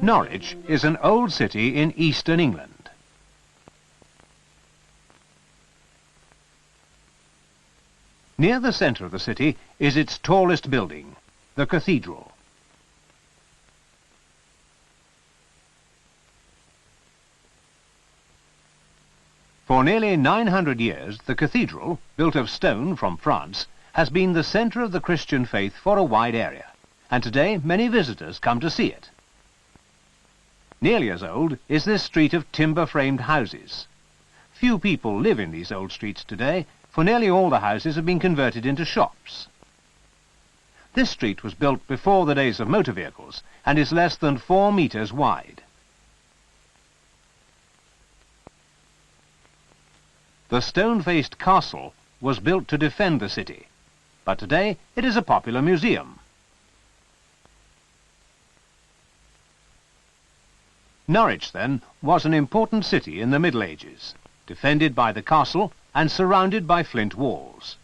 Norwich is an old city in eastern England. Near the centre of the city is its tallest building, the cathedral. For nearly 900 years, the cathedral, built of stone from France, has been the centre of the Christian faith for a wide area, and today many visitors come to see it. Nearly as old is this street of timber-framed houses. Few people live in these old streets today, for nearly all the houses have been converted into shops. This street was built before the days of motor vehicles and is less than 4 metres wide. The stone-faced castle was built to defend the city, but today it is a popular museum. Norwich, then, was an important city in the Middle Ages, defended by the castle and surrounded by flint walls.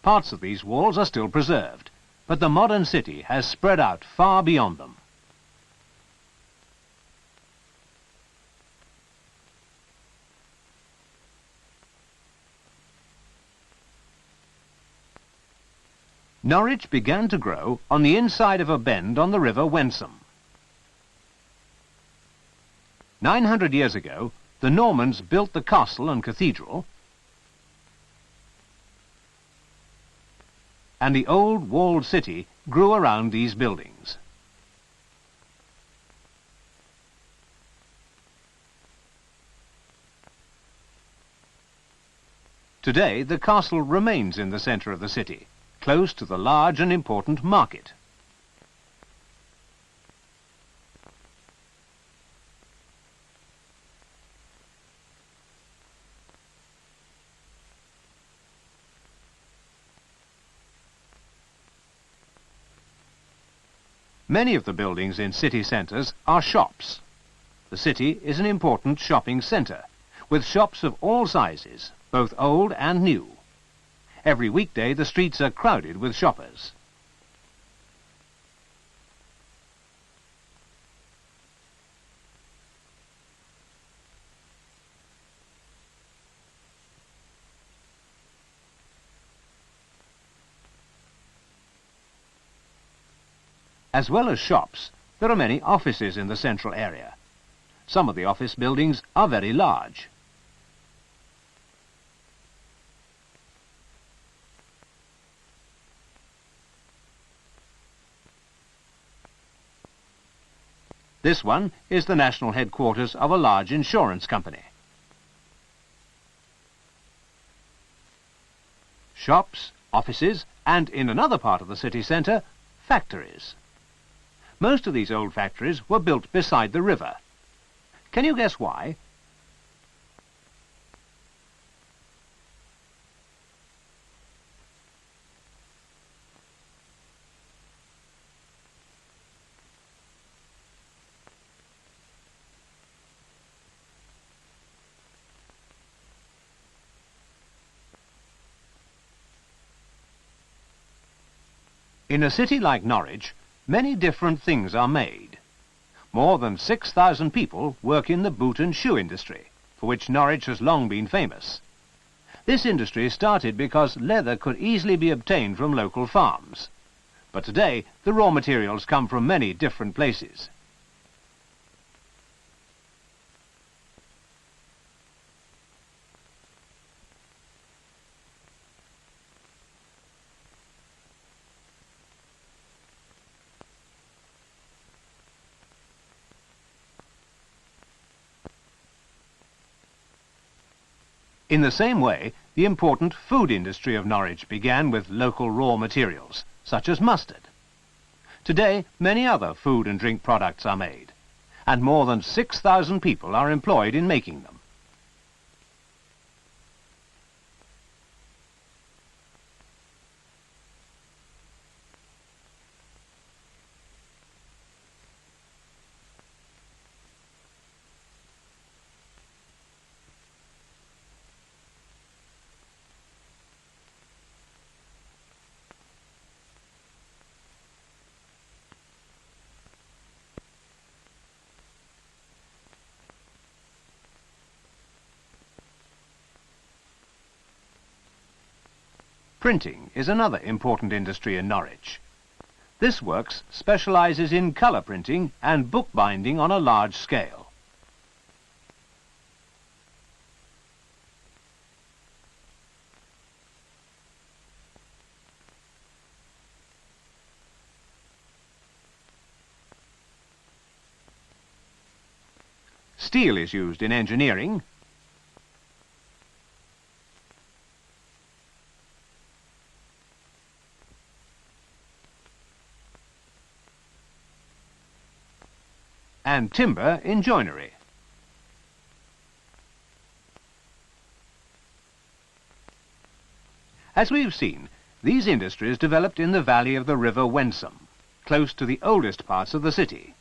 Parts of these walls are still preserved, but the modern city has spread out far beyond them. Norwich began to grow on the inside of a bend on the river Wensum. 900 years ago, the Normans built the castle and cathedral, and the old walled city grew around these buildings. Today, the castle remains in the centre of the city, close to the large and important market. Many of the buildings in city centres are shops. The city is an important shopping centre, with shops of all sizes, both old and new. Every weekday the streets are crowded with shoppers. As well as shops, there are many offices in the central area. Some of the office buildings are very large. This one is the national headquarters of a large insurance company. Shops, offices, and in another part of the city centre, factories. Most of these old factories were built beside the river. Can you guess why? In a city like Norwich, many different things are made. More than 6,000 people work in the boot and shoe industry, for which Norwich has long been famous. This industry started because leather could easily be obtained from local farms. But today, the raw materials come from many different places. In the same way, the important food industry of Norwich began with local raw materials, such as mustard. Today, many other food and drink products are made, and more than 6,000 people are employed in making them. Printing is another important industry in Norwich. This works specialises in colour printing and bookbinding on a large scale. Steel is used in engineering, and timber in joinery. As we've seen, these industries developed in the valley of the River Wensum, close to the oldest parts of the city.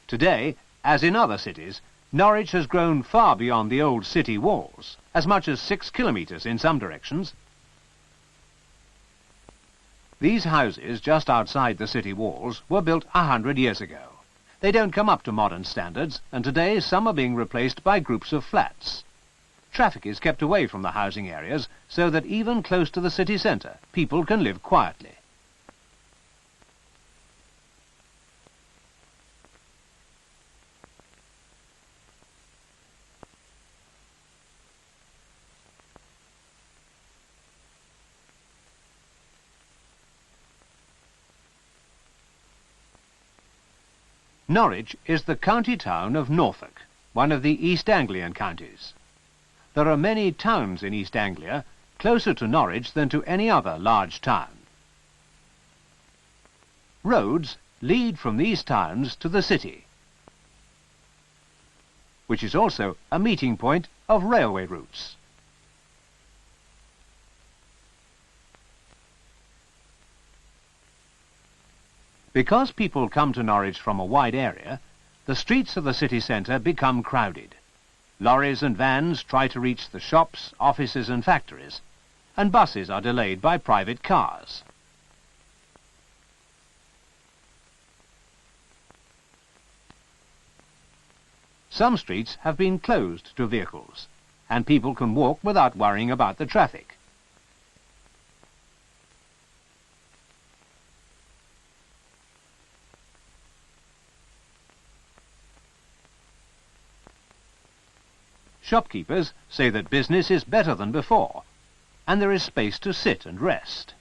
Today, as in other cities, Norwich has grown far beyond the old city walls, as much as 6 kilometres in some directions. These houses just outside the city walls were built 100 years ago. They don't come up to modern standards, and today some are being replaced by groups of flats. Traffic is kept away from the housing areas so that even close to the city centre, people can live quietly. Norwich is the county town of Norfolk, one of the East Anglian counties. There are many towns in East Anglia, closer to Norwich than to any other large town. Roads lead from these towns to the city, which is also a meeting point of railway routes. Because people come to Norwich from a wide area, the streets of the city centre become crowded. Lorries and vans try to reach the shops, offices and factories, and buses are delayed by private cars. Some streets have been closed to vehicles, and people can walk without worrying about the traffic. Shopkeepers say that business is better than before, and there is space to sit and rest.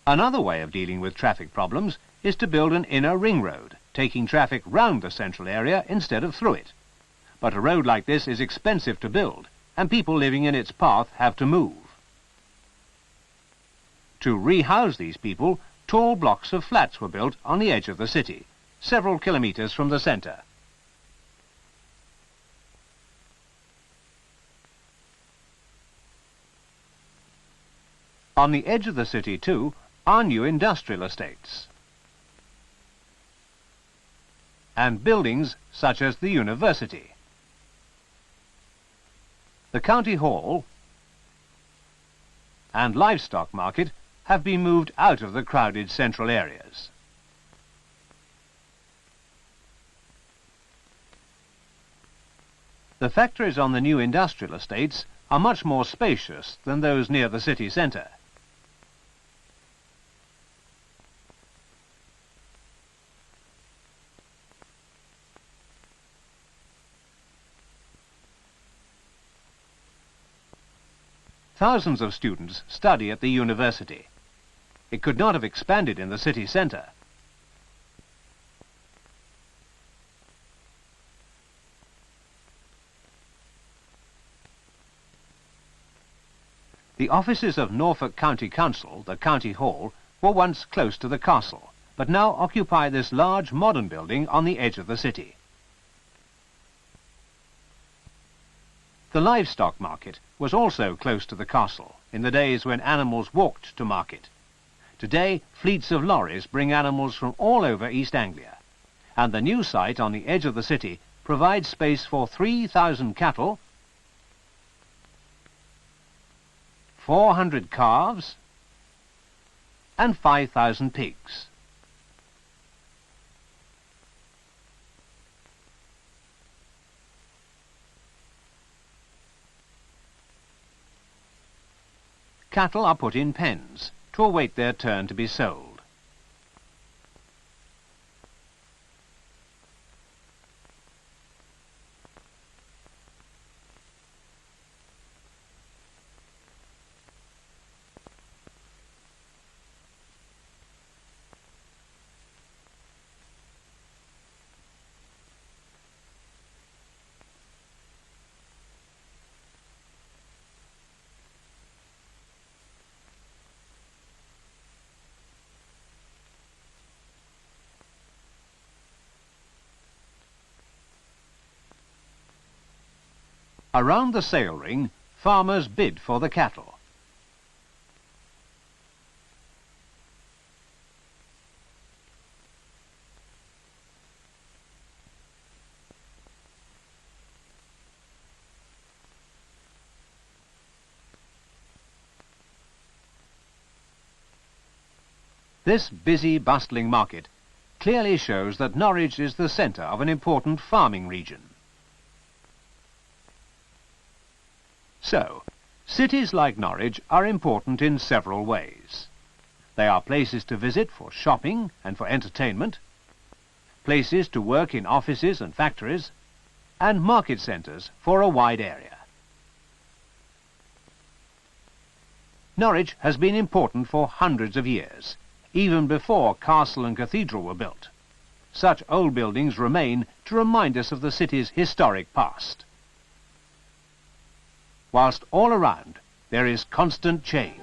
Another way of dealing with traffic problems is to build an inner ring road, taking traffic round the central area instead of through it. But a road like this is expensive to build, and people living in its path have to move. To rehouse these people, tall blocks of flats were built on the edge of the city, several kilometres from the centre. On the edge of the city, too, are new industrial estates and buildings such as the university. The county hall and livestock market have been moved out of the crowded central areas. The factories on the new industrial estates are much more spacious than those near the city centre. Thousands of students study at the university. It could not have expanded in the city centre. The offices of Norfolk County Council, the County Hall, were once close to the castle, but now occupy this large modern building on the edge of the city. The livestock market was also close to the castle in the days when animals walked to market. Today, fleets of lorries bring animals from all over East Anglia, and the new site on the edge of the city provides space for 3,000 cattle, 400 calves and 5,000 pigs. Cattle are put in pens to await their turn to be sold. Around the sale ring, farmers bid for the cattle. This busy, bustling market clearly shows that Norwich is the centre of an important farming region. So, cities like Norwich are important in several ways. They are places to visit for shopping and for entertainment, places to work in offices and factories, and market centres for a wide area. Norwich has been important for hundreds of years, even before castle and cathedral were built. Such old buildings remain to remind us of the city's historic past. Whilst all around there is constant change.